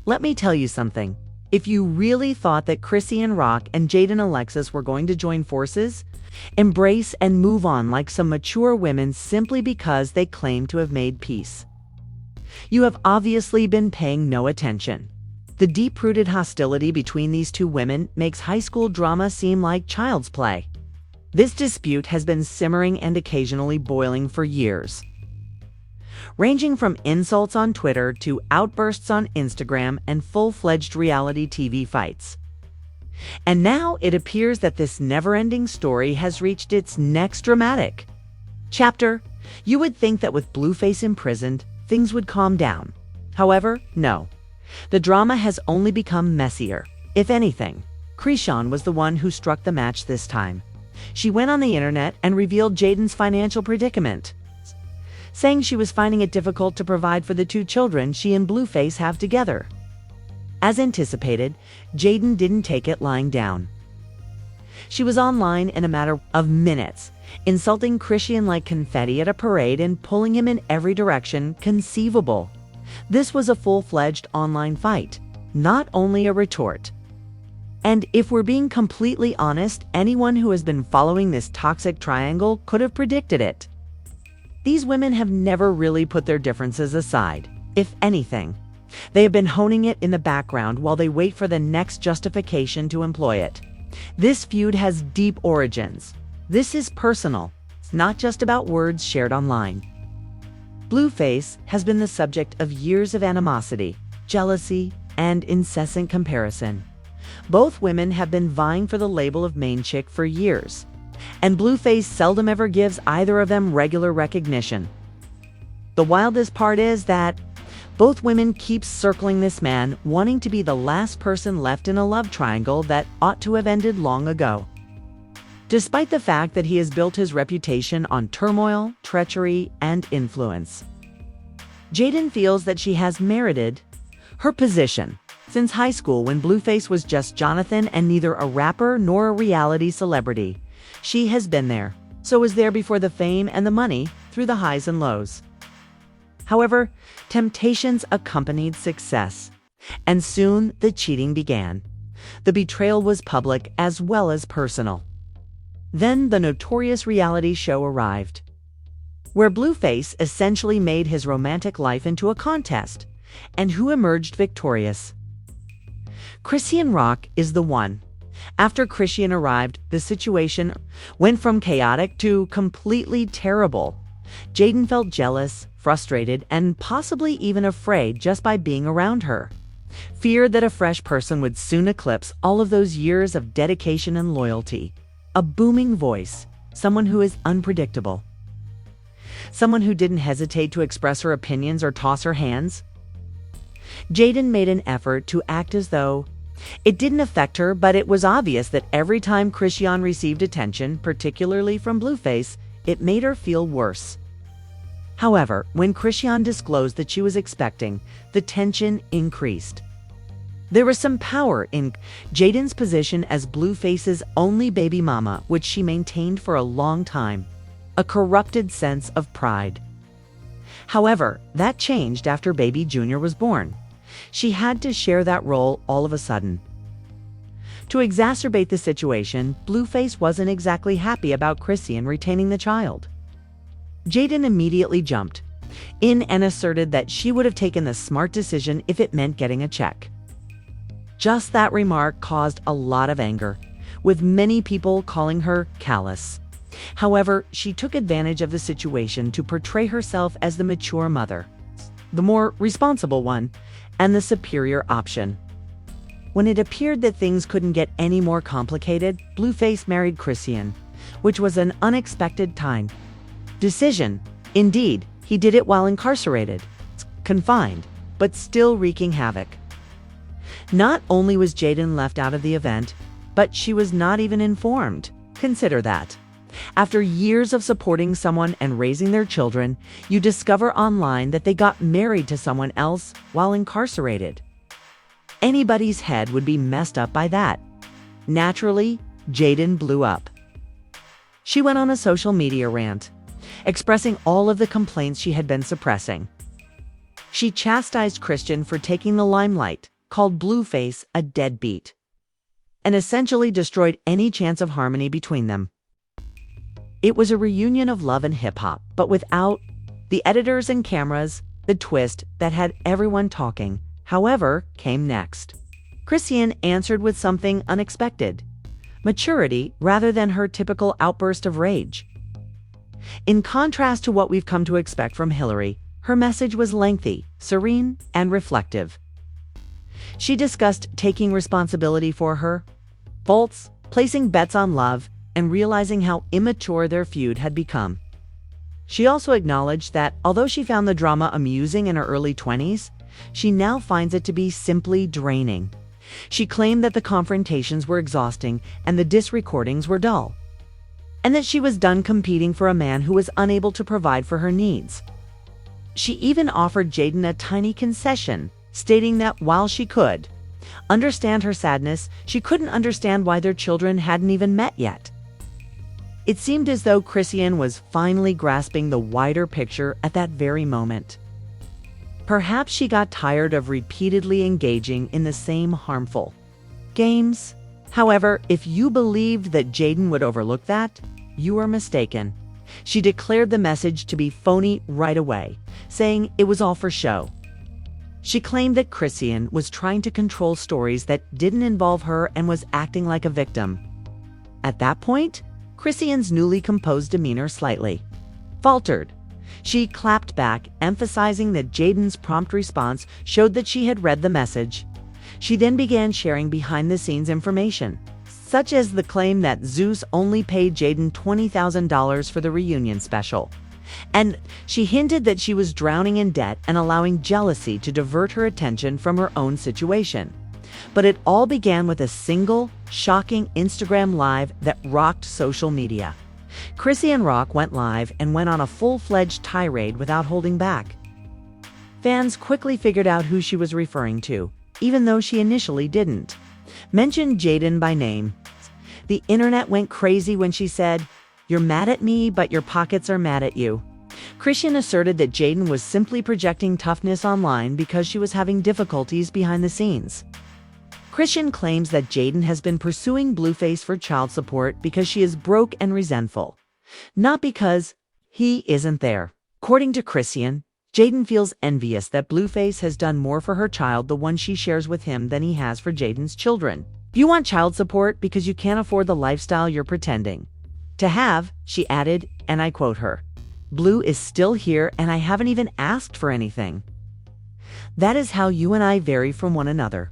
Let me tell you something. If you really thought that Chrisean Rock and Jaidyn Alexis were going to join forces, embrace and move on like some mature women simply because they claim to have made peace, you have obviously been paying no attention. The deep-rooted hostility between these two women makes high school drama seem like child's play. This dispute has been simmering and occasionally boiling for years, ranging from insults on Twitter to outbursts on Instagram and full-fledged reality TV fights. And now it appears that this never-ending story has reached its next dramatic chapter. You would think that with Blueface imprisoned, things would calm down. However, no. The drama has only become messier. If anything, Chrisean was the one who struck the match this time. She went on the internet and revealed Jaidyn's financial predicament, saying she was finding it difficult to provide for the two children she and Blueface have together. As anticipated, Jaidyn didn't take it lying down. She was online in a matter of minutes, insulting Chrisean like confetti at a parade and pulling him in every direction conceivable. This was a full-fledged online fight, not only a retort. And if we're being completely honest, anyone who has been following this toxic triangle could have predicted it. These women have never really put their differences aside. If anything, they have been honing it in the background while they wait for the next justification to employ it. This feud has deep origins. This is personal. It's not just about words shared online. Blueface has been the subject of years of animosity, jealousy, and incessant comparison. Both women have been vying for the label of main chick for years, and Blueface seldom ever gives either of them regular recognition. The wildest part is that both women keep circling this man, wanting to be the last person left in a love triangle that ought to have ended long ago. Despite the fact that he has built his reputation on turmoil, treachery, and influence, Jaidyn feels that she has merited her position. Since high school, when Blueface was just Jonathan and neither a rapper nor a reality celebrity, she has been there. So was there before the fame and the money, through the highs and lows. However, temptations accompanied success, and soon the cheating began. The betrayal was public as well as personal. Then the notorious reality show arrived, where Blueface essentially made his romantic life into a contest, and who emerged victorious? Chrisean Rock is the one. After Chrisean arrived, the situation went from chaotic to completely terrible. Jaidyn felt jealous, frustrated, and possibly even afraid just by being around her. Feared that a fresh person would soon eclipse all of those years of dedication and loyalty. A booming voice, someone who is unpredictable. Someone who didn't hesitate to express her opinions or toss her hands. Jaidyn made an effort to act as though it didn't affect her, but it was obvious that every time Chrisean received attention, particularly from Blueface, it made her feel worse. However, when Chrisean disclosed that she was expecting, the tension increased. There was some power in Jaidyn's position as Blueface's only baby mama, which she maintained for a long time. A corrupted sense of pride. However, that changed after baby Junior was born. She had to share that role all of a sudden. To exacerbate the situation, Blueface wasn't exactly happy about Chrisean retaining the child. Jaidyn immediately jumped in and asserted that she would have taken the smart decision if it meant getting a check. Just that remark caused a lot of anger, with many people calling her callous. However, she took advantage of the situation to portray herself as the mature mother, the more responsible one, and the superior option. When it appeared that things couldn't get any more complicated, Blueface married Chrisean, which was an unexpected decision. Indeed, he did it while incarcerated, confined, but still wreaking havoc. Not only was Jaidyn left out of the event, but she was not even informed. Consider that. After years of supporting someone and raising their children, you discover online that they got married to someone else while incarcerated. Anybody's head would be messed up by that. Naturally, Jaidyn blew up. She went on a social media rant, expressing all of the complaints she had been suppressing. She chastised Chrisean for taking the limelight, called Blueface a deadbeat, and essentially destroyed any chance of harmony between them. It was a reunion of love and hip-hop, but without the editors and cameras. The twist that had everyone talking, however, came next. Chrisean answered with something unexpected: maturity rather than her typical outburst of rage. In contrast to what we've come to expect from Hillary, her message was lengthy, serene, and reflective. She discussed taking responsibility for her faults, placing bets on love, and realizing how immature their feud had become. She also acknowledged that, although she found the drama amusing in her early 20s, she now finds it to be simply draining. She claimed that the confrontations were exhausting and the diss recordings were dull, and that she was done competing for a man who was unable to provide for her needs. She even offered Jaidyn a tiny concession, stating that while she could understand her sadness, she couldn't understand why their children hadn't even met yet. It seemed as though Chrisean was finally grasping the wider picture at that very moment. Perhaps she got tired of repeatedly engaging in the same harmful games. However, if you believed that Jaidyn would overlook that, you are mistaken. She declared the message to be phony right away, saying it was all for show. She claimed that Chrisean was trying to control stories that didn't involve her and was acting like a victim. At that point, Chrisean's newly composed demeanor slightly faltered. She clapped back, emphasizing that Jaidyn's prompt response showed that she had read the message. She then began sharing behind-the-scenes information, such as the claim that Zeus only paid Jaidyn $20,000 for the reunion special. And she hinted that she was drowning in debt and allowing jealousy to divert her attention from her own situation. But it all began with a single, shocking Instagram Live that rocked social media. Chrisean Rock went live and went on a full-fledged tirade without holding back. Fans quickly figured out who she was referring to, even though she initially didn't. Mentioned Jaidyn by name. The internet went crazy when she said, "You're mad at me, but your pockets are mad at you." Chrisean asserted that Jaidyn was simply projecting toughness online because she was having difficulties behind the scenes. Chrisean claims that Jaidyn has been pursuing Blueface for child support because she is broke and resentful, not because he isn't there. According to Chrisean, Jaidyn feels envious that Blueface has done more for her child, the one she shares with him, than he has for Jaidyn's children. "You want child support because you can't afford the lifestyle you're pretending to have," she added, and I quote her, "Blue is still here and I haven't even asked for anything." That is how you and I vary from one another.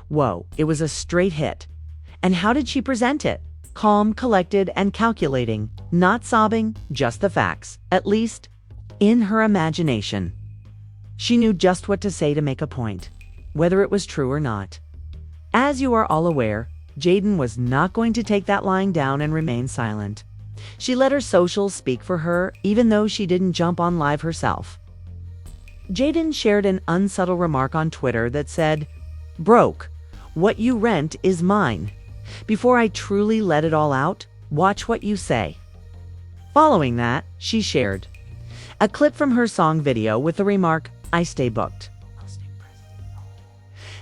Whoa, it was a straight hit. And how did she present it? Calm, collected, and calculating. Not sobbing, just the facts. At least, in her imagination. She knew just what to say to make a point, whether it was true or not. As you are all aware, Jaidyn was not going to take that lying down and remain silent. She let her socials speak for her, even though she didn't jump on live herself. Jaidyn shared an unsubtle remark on Twitter that said, "Broke. What you rent is mine. Before I truly let it all out, watch what you say." Following that, she shared a clip from her song video with the remark, "I stay booked."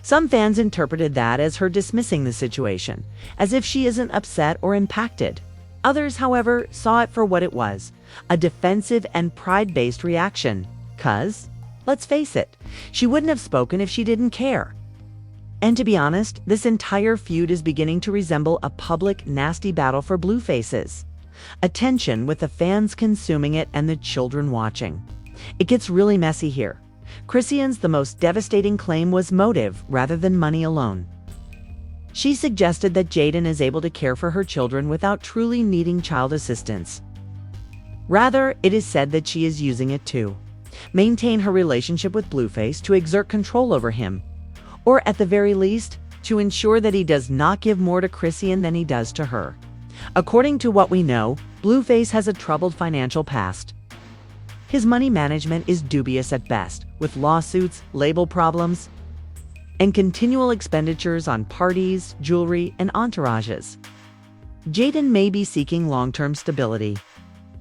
Some fans interpreted that as her dismissing the situation, as if she isn't upset or impacted. Others, however, saw it for what it was, a defensive and pride-based reaction. 'Cause, let's face it, she wouldn't have spoken if she didn't care. And to be honest, this entire feud is beginning to resemble a public, nasty battle for Bluefaces. A tension with the fans consuming it and the children watching. It gets really messy here. Chrisean's the most devastating claim was motive rather than money alone. She suggested that Jaidyn is able to care for her children without truly needing child assistance. Rather, it is said that she is using it to maintain her relationship with Blueface, to exert control over him, or at the very least, to ensure that he does not give more to Chrisean than he does to her. According to what we know, Blueface has a troubled financial past. His money management is dubious at best, with lawsuits, label problems, and continual expenditures on parties, jewelry, and entourages. Jaidyn may be seeking long-term stability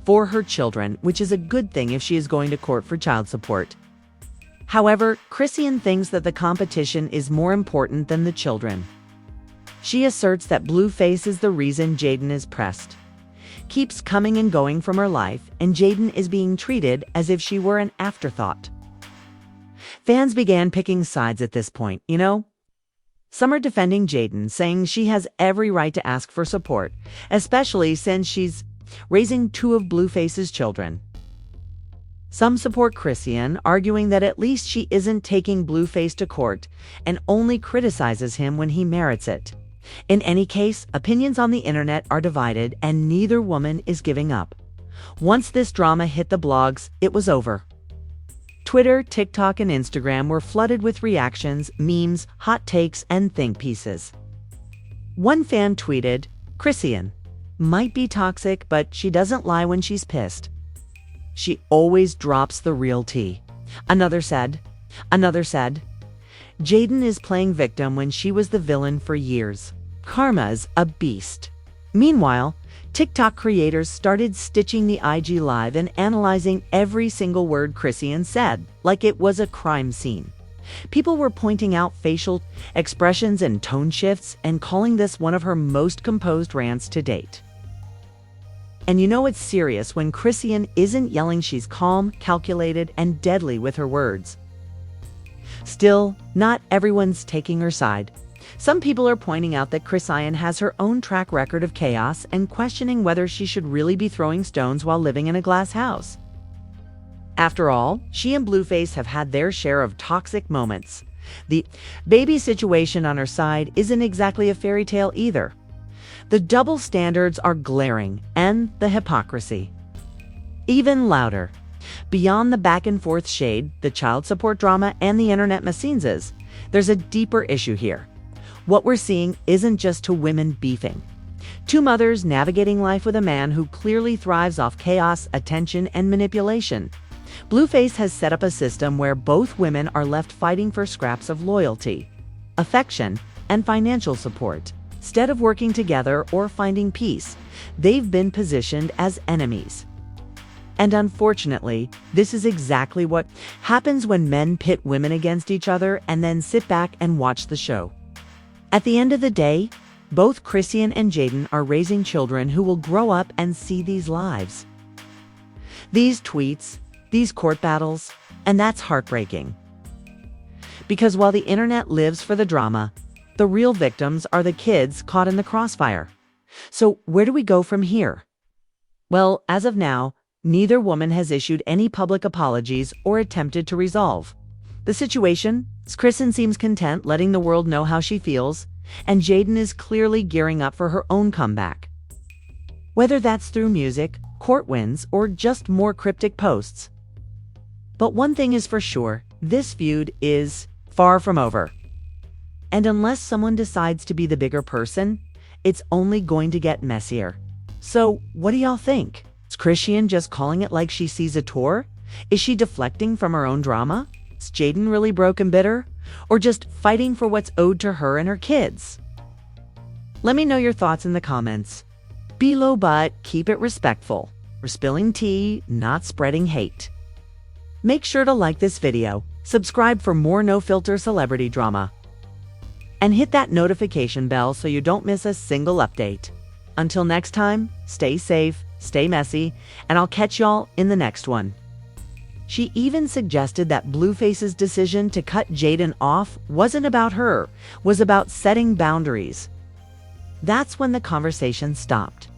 for her children, which is a good thing if she is going to court for child support. However, Chrisean thinks that the competition is more important than the children. She asserts that Blueface is the reason Jaidyn is pressed, keeps coming and going from her life, and Jaidyn is being treated as if she were an afterthought. Fans began picking sides at this point, Some are defending Jaidyn, saying she has every right to ask for support, especially since she's raising two of Blueface's children. Some support Chrisean, arguing that at least she isn't taking Blueface to court and only criticizes him when he merits it. In any case, opinions on the internet are divided and neither woman is giving up. Once this drama hit the blogs, it was over. Twitter, TikTok, and Instagram were flooded with reactions, memes, hot takes, and think pieces. One fan tweeted, "Chrisean might be toxic, but she doesn't lie when she's pissed. She always drops the real tea." Another said, "Jaidyn is playing victim when she was the villain for years. Karma's a beast." Meanwhile, TikTok creators started stitching the IG live and analyzing every single word Chrisean said, like it was a crime scene. People were pointing out facial expressions and tone shifts and calling this one of her most composed rants to date. And it's serious when Chrisean isn't yelling. She's calm, calculated, and deadly with her words. Still, not everyone's taking her side. Some people are pointing out that Chrisean has her own track record of chaos and questioning whether she should really be throwing stones while living in a glass house. After all, she and Blueface have had their share of toxic moments. The baby situation on her side isn't exactly a fairy tale either. The double standards are glaring, and the hypocrisy even louder. Beyond the back-and-forth shade, the child support drama, and the internet messinzas, there's a deeper issue here. What we're seeing isn't just two women beefing. Two mothers navigating life with a man who clearly thrives off chaos, attention, and manipulation. Blueface has set up a system where both women are left fighting for scraps of loyalty, affection, and financial support. Instead of working together or finding peace, they've been positioned as enemies. And unfortunately, this is exactly what happens when men pit women against each other and then sit back and watch the show. At the end of the day, both Chrisean and Jaidyn are raising children who will grow up and see these lives, these tweets, these court battles, and that's heartbreaking. Because while the internet lives for the drama, the real victims are the kids caught in the crossfire. So where do we go from here? Well, as of now, neither woman has issued any public apologies or attempted to resolve the situation. Chrisean seems content letting the world know how she feels, and Jaidyn is clearly gearing up for her own comeback. Whether that's through music, court wins, or just more cryptic posts. But one thing is for sure, this feud is far from over. And unless someone decides to be the bigger person, it's only going to get messier. So, what do y'all think? Is Chrisean just calling it like she sees a tour? Is she deflecting from her own drama? Is Jaidyn really broke and bitter? Or just fighting for what's owed to her and her kids? Let me know your thoughts in the comments below, but keep it respectful. We're spilling tea, not spreading hate. Make sure to like this video, subscribe for more no-filter celebrity drama, and hit that notification bell so you don't miss a single update. Until next time, stay safe, stay messy, and I'll catch y'all in the next one. She even suggested that Blueface's decision to cut Jaidyn off wasn't about her, was about setting boundaries. That's when the conversation stopped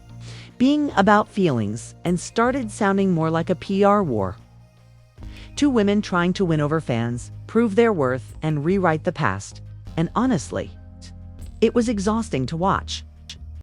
being about feelings and started sounding more like a PR war. Two women trying to win over fans, prove their worth, and rewrite the past. And honestly, it was exhausting to watch.